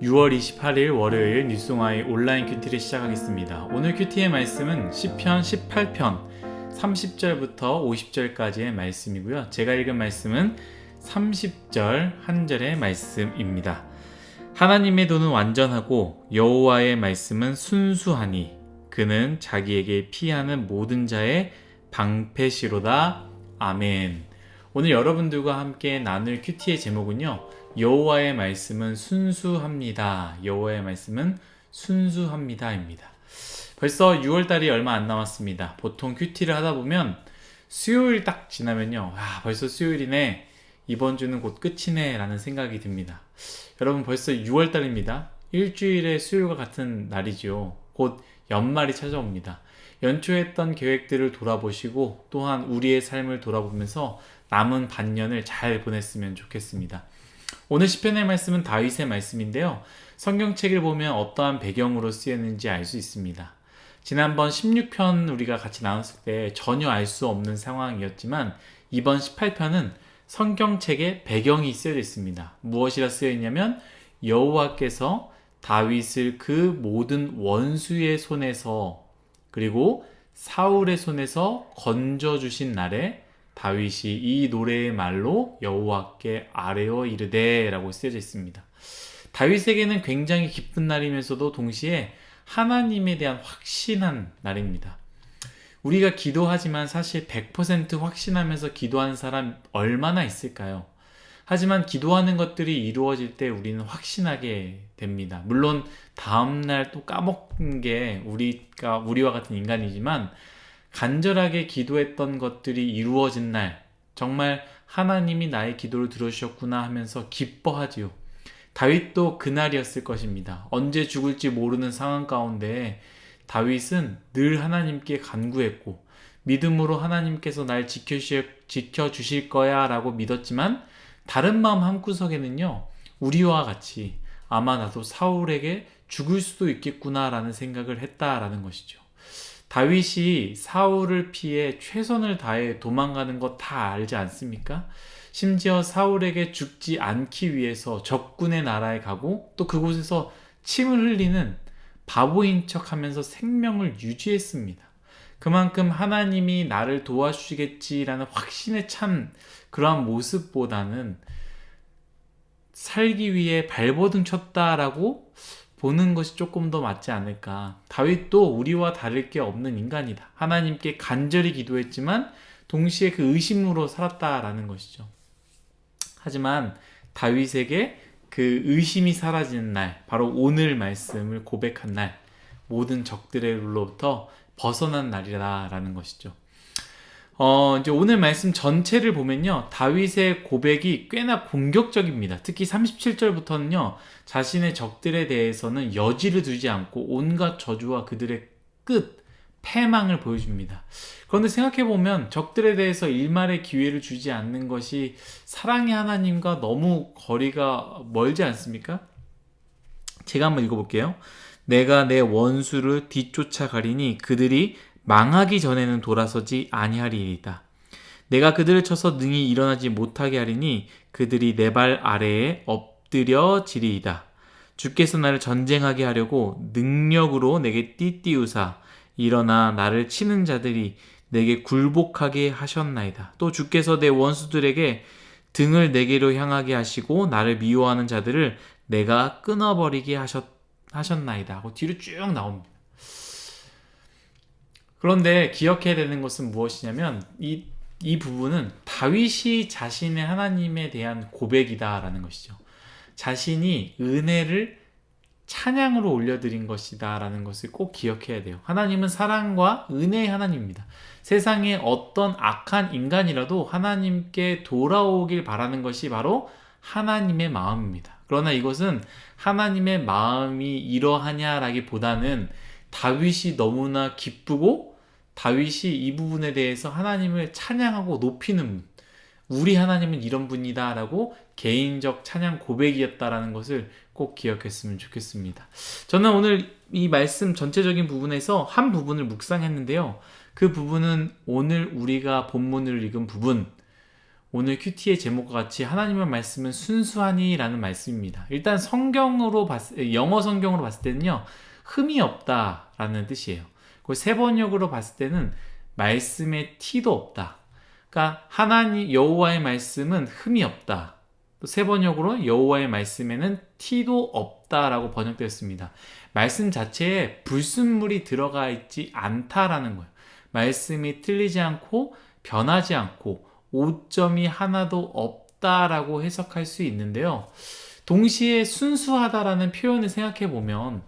6월 28일 월요일 뉴송아의 온라인 큐티를 시작하겠습니다. 오늘 큐티의 말씀은 시편 18편 30절부터 50절까지의 말씀이고요. 제가 읽은 말씀은 30절 한 절의 말씀입니다. 하나님의 도는 완전하고 여호와의 말씀은 순수하니 그는 자기에게 피하는 모든 자의 방패시로다. 아멘. 오늘 여러분들과 함께 나눌 큐티의 제목은요, 여호와의 말씀은 순수합니다. 여호와의 말씀은 순수합니다입니다. 벌써 6월달이 얼마 안 남았습니다. 보통 큐티를 하다 보면 수요일 딱 지나면요, 벌써 수요일이네, 이번 주는 곧 끝이네 라는 생각이 듭니다. 여러분, 벌써 6월달입니다. 일주일의 수요일과 같은 날이죠. 곧 연말이 찾아옵니다. 연초에 했던 계획들을 돌아보시고 또한 우리의 삶을 돌아보면서 남은 반년을 잘 보냈으면 좋겠습니다. 오늘 시편의 말씀은 다윗의 말씀인데요. 성경책을 보면 어떠한 배경으로 쓰였는지 알 수 있습니다. 지난번 16편 우리가 같이 나눴을 때 전혀 알 수 없는 상황이었지만 이번 18편은 성경책에 배경이 쓰여져 있습니다. 무엇이라 쓰여 있냐면 여호와께서 다윗을 그 모든 원수의 손에서 그리고 사울의 손에서 건져주신 날에 다윗이 이 노래의 말로 여호와께 아뢰어 이르되 라고 쓰여져 있습니다. 다윗에게는 굉장히 기쁜 날이면서도 동시에 하나님에 대한 확신한 날입니다. 우리가 기도하지만 사실 100% 확신하면서 기도하는 사람 얼마나 있을까요? 하지만 기도하는 것들이 이루어질 때 우리는 확신하게 됩니다. 물론 다음날 또 까먹는 게 우리와 같은 인간이지만 간절하게 기도했던 것들이 이루어진 날, 정말 하나님이 나의 기도를 들어주셨구나 하면서 기뻐하지요. 다윗도 그날이었을 것입니다. 언제 죽을지 모르는 상황 가운데 다윗은 늘 하나님께 간구했고 믿음으로 하나님께서 날 지켜주실 거야 라고 믿었지만 다른 마음 한구석에는요, 우리와 같이 아마 나도 사울에게 죽을 수도 있겠구나 라는 생각을 했다라는 것이죠. 다윗이 사울을 피해 최선을 다해 도망가는 거 다 알지 않습니까? 심지어 사울에게 죽지 않기 위해서 적군의 나라에 가고 또 그곳에서 침을 흘리는 바보인 척하면서 생명을 유지했습니다. 그만큼 하나님이 나를 도와주시겠지라는 확신에 찬 그러한 모습보다는 살기 위해 발버둥 쳤다라고 보는 것이 조금 더 맞지 않을까. 다윗도 우리와 다를 게 없는 인간이다. 하나님께 간절히 기도했지만 동시에 그 의심으로 살았다라는 것이죠. 하지만 다윗에게 그 의심이 사라지는 날, 바로 오늘 말씀을 고백한 날, 모든 적들로부터 벗어난 날이라는 것이죠. 이제 오늘 말씀 전체를 보면요, 다윗의 고백이 꽤나 공격적입니다. 특히 37절부터는요, 자신의 적들에 대해서는 여지를 두지 않고 온갖 저주와 그들의 패망을 보여줍니다. 그런데 생각해보면 적들에 대해서 일말의 기회를 주지 않는 것이 사랑의 하나님과 너무 거리가 멀지 않습니까? 제가 한번 읽어볼게요. 내가 내 원수를 뒤쫓아 가리니 그들이 망하기 전에는 돌아서지 아니하리이다. 내가 그들을 쳐서 능히 일어나지 못하게 하리니 그들이 내 발 아래에 엎드려지리이다. 주께서 나를 전쟁하게 하려고 능력으로 내게 띠띠우사 일어나 나를 치는 자들이 내게 굴복하게 하셨나이다. 또 주께서 내 원수들에게 등을 내게로 향하게 하시고 나를 미워하는 자들을 내가 끊어버리게 하셨나이다 하고 뒤로 쭉 나옵니다. 그런데 기억해야 되는 것은 무엇이냐면 이 부분은 다윗이 자신의 하나님에 대한 고백이다라는 것이죠. 자신이 은혜를 찬양으로 올려드린 것이다 라는 것을 꼭 기억해야 돼요. 하나님은 사랑과 은혜의 하나님입니다. 세상에 어떤 악한 인간이라도 하나님께 돌아오길 바라는 것이 바로 하나님의 마음입니다. 그러나 이것은 하나님의 마음이 이러하냐라기보다는 다윗이 너무나 기쁘고 다윗이 이 부분에 대해서 하나님을 찬양하고 높이는, 우리 하나님은 이런 분이다 라고 개인적 찬양 고백이었다라는 것을 꼭 기억했으면 좋겠습니다. 저는 오늘 이 말씀 전체적인 부분에서 한 부분을 묵상했는데요. 그 부분은 오늘 우리가 본문을 읽은 부분, 오늘 큐티의 제목과 같이 하나님의 말씀은 순수하니 라는 말씀입니다. 일단 영어 성경으로 봤을 때는요, 흠이 없다 라는 뜻이에요. 그리고 세 번역으로 봤을 때는 말씀에 티도 없다. 그러니까 하나님 여호와의 말씀은 흠이 없다. 또 세 번역으로 여호와의 말씀에는 티도 없다라고 번역되었습니다. 말씀 자체에 불순물이 들어가 있지 않다라는 거예요. 말씀이 틀리지 않고 변하지 않고 오점이 하나도 없다라고 해석할 수 있는데요. 동시에 순수하다라는 표현을 생각해 보면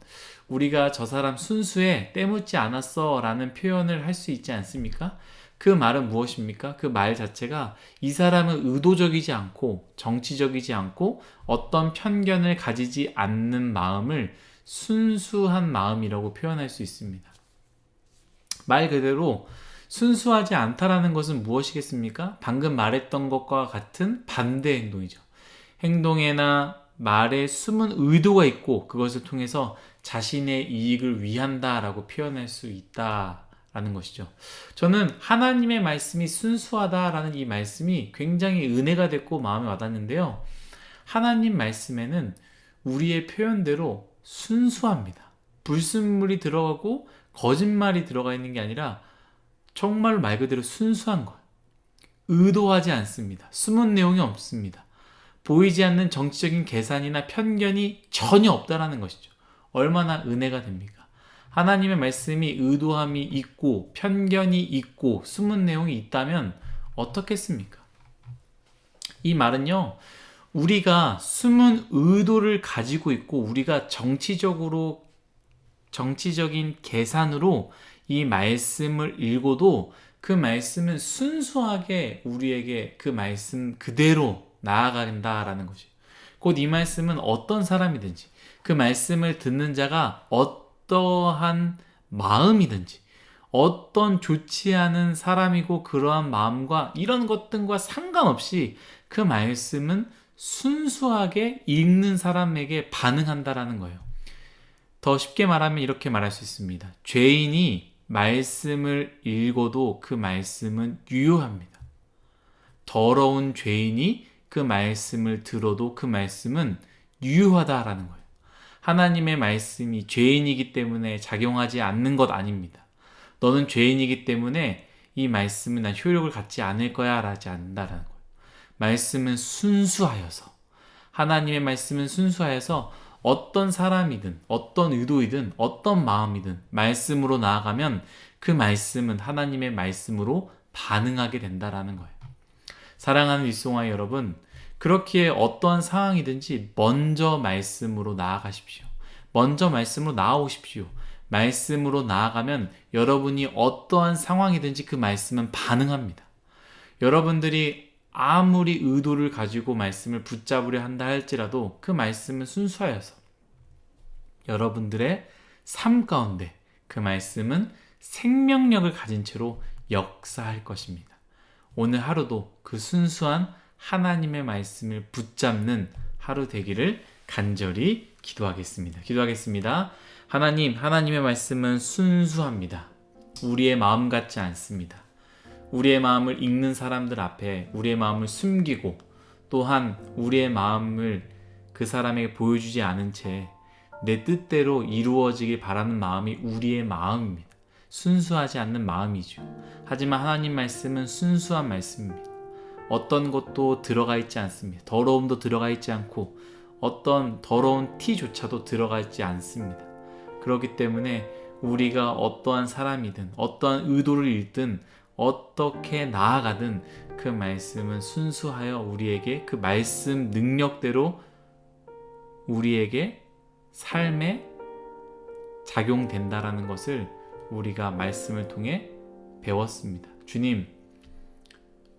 우리가 저 사람 순수해, 때묻지 않았어 라는 표현을 할 수 있지 않습니까? 그 말은 무엇입니까? 그 말 자체가 이 사람은 의도적이지 않고 정치적이지 않고 어떤 편견을 가지지 않는 마음을 순수한 마음이라고 표현할 수 있습니다. 말 그대로 순수하지 않다라는 것은 무엇이겠습니까? 방금 말했던 것과 같은 반대 행동이죠. 행동에나 말에 숨은 의도가 있고 그것을 통해서 자신의 이익을 위한다라고 표현할 수 있다라는 것이죠. 저는 하나님의 말씀이 순수하다라는 이 말씀이 굉장히 은혜가 됐고 마음에 와닿는데요. 하나님 말씀에는 우리의 표현대로 순수합니다. 불순물이 들어가고 거짓말이 들어가 있는 게 아니라 정말 말 그대로 순수한 거예요. 의도하지 않습니다. 숨은 내용이 없습니다. 보이지 않는 정치적인 계산이나 편견이 전혀 없다라는 것이죠. 얼마나 은혜가 됩니까? 하나님의 말씀이 의도함이 있고 편견이 있고 숨은 내용이 있다면 어떻겠습니까? 이 말은요, 우리가 숨은 의도를 가지고 있고 우리가 정치적인 계산으로 이 말씀을 읽어도 그 말씀은 순수하게 우리에게 그 말씀 그대로 나아간다라는 것이에요. 곧 이 말씀은 어떤 사람이든지 그 말씀을 듣는 자가 어떠한 마음이든지 어떤 좋지 않은 사람이고 그러한 마음과 이런 것들과 상관없이 그 말씀은 순수하게 읽는 사람에게 반응한다라는 거예요. 더 쉽게 말하면 이렇게 말할 수 있습니다. 죄인이 말씀을 읽어도 그 말씀은 유효합니다. 더러운 죄인이 그 말씀을 들어도 그 말씀은 유효하다라는 거예요. 하나님의 말씀이 죄인이기 때문에 작용하지 않는 것 아닙니다. 너는 죄인이기 때문에 이 말씀은 난 효력을 갖지 않을 거야 라지 않는다라는 거예요. 말씀은 순수하여서, 하나님의 말씀은 순수하여서 어떤 사람이든 어떤 의도이든 어떤 마음이든 말씀으로 나아가면 그 말씀은 하나님의 말씀으로 반응하게 된다라는 거예요. 사랑하는 윗송아이 여러분, 그렇기에 어떠한 상황이든지 먼저 말씀으로 나아가십시오. 먼저 말씀으로 나아오십시오. 말씀으로 나아가면 여러분이 어떠한 상황이든지 그 말씀은 반응합니다. 여러분들이 아무리 의도를 가지고 말씀을 붙잡으려 한다 할지라도 그 말씀은 순수하여서 여러분들의 삶 가운데 그 말씀은 생명력을 가진 채로 역사할 것입니다. 오늘 하루도 그 순수한 하나님의 말씀을 붙잡는 하루 되기를 간절히 기도하겠습니다. 하나님, 하나님의 말씀은 순수합니다. 우리의 마음 같지 않습니다. 우리의 마음을 읽는 사람들 앞에 우리의 마음을 숨기고 또한 우리의 마음을 그 사람에게 보여주지 않은 채 내 뜻대로 이루어지길 바라는 마음이 우리의 마음입니다. 순수하지 않는 마음이죠. 하지만 하나님 말씀은 순수한 말씀입니다. 어떤 것도 들어가 있지 않습니다. 더러움도 들어가 있지 않고 어떤 더러운 티조차도 들어가 있지 않습니다. 그렇기 때문에 우리가 어떠한 사람이든 어떠한 의도를 읽든 어떻게 나아가든 그 말씀은 순수하여 우리에게 그 말씀 능력대로 우리에게 삶에 작용된다라는 것을 우리가 말씀을 통해 배웠습니다. 주님,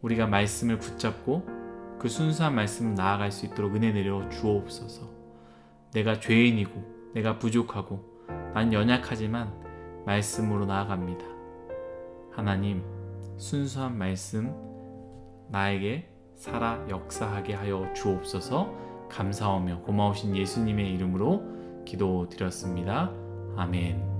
우리가 말씀을 붙잡고 그 순수한 말씀을 나아갈 수 있도록 은혜 내려 주옵소서. 내가 죄인이고 내가 부족하고 난 연약하지만 말씀으로 나아갑니다. 하나님, 순수한 말씀 나에게 살아 역사하게 하여 주옵소서. 감사하며 고마우신 예수님의 이름으로 기도드렸습니다. 아멘.